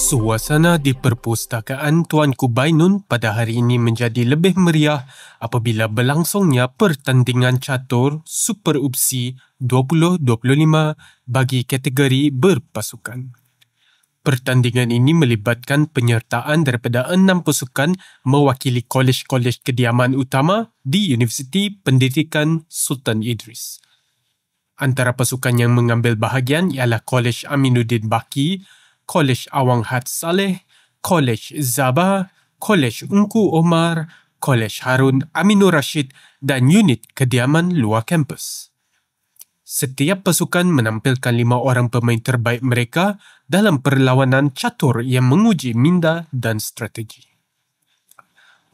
Suasana di perpustakaan Tuanku Bainun pada hari ini menjadi lebih meriah apabila berlangsungnya pertandingan catur Super UPSI 2025 bagi kategori berpasukan. Pertandingan ini melibatkan penyertaan daripada 6 pasukan mewakili kolej-kolej kediaman utama di Universiti Pendidikan Sultan Idris. Antara pasukan yang mengambil bahagian ialah Kolej Aminuddin Baki, Kolej Awang Had Saleh, Kolej Zabah, Kolej Ungku Omar, Kolej Harun Aminur Rashid dan unit kediaman luar kampus. Setiap pasukan menampilkan 5 orang pemain terbaik mereka dalam perlawanan catur yang menguji minda dan strategi.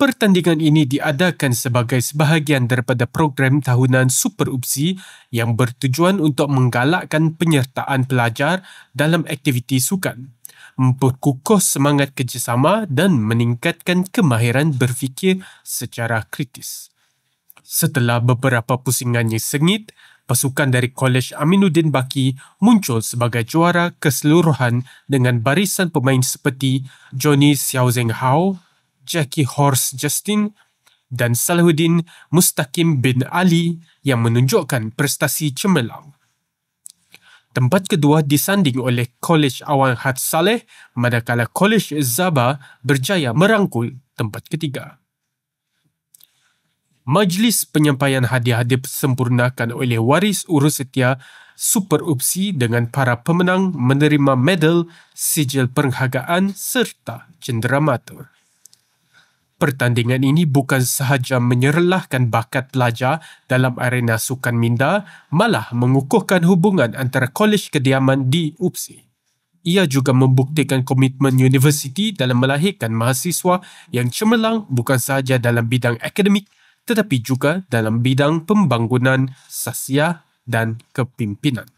Pertandingan ini diadakan sebagai sebahagian daripada program tahunan Super UPSI yang bertujuan untuk menggalakkan penyertaan pelajar dalam aktiviti sukan, memperkukuh semangat kerjasama dan meningkatkan kemahiran berfikir secara kritis. Setelah beberapa pusingan yang sengit, pasukan dari Kolej Aminuddin Baki muncul sebagai juara keseluruhan dengan barisan pemain seperti Johnny Xiao Zeng Hao, Jackie Horst Justin dan Salahuddin Mustaqim bin Ali yang menunjukkan prestasi cemerlang. Tempat kedua disanding oleh Kolej Awang Had Saleh, manakala Kolej Zabah berjaya merangkul tempat ketiga. Majlis penyampaian hadiah disempurnakan oleh waris urus setia Super UPSI dengan para pemenang menerima medal, sijil penghargaan serta cenderamata. Pertandingan ini bukan sahaja menyerlahkan bakat pelajar dalam arena sukan minda, malah mengukuhkan hubungan antara kolej kediaman di UPSI. Ia juga membuktikan komitmen universiti dalam melahirkan mahasiswa yang cemerlang bukan sahaja dalam bidang akademik tetapi juga dalam bidang pembangunan sasial dan kepimpinan.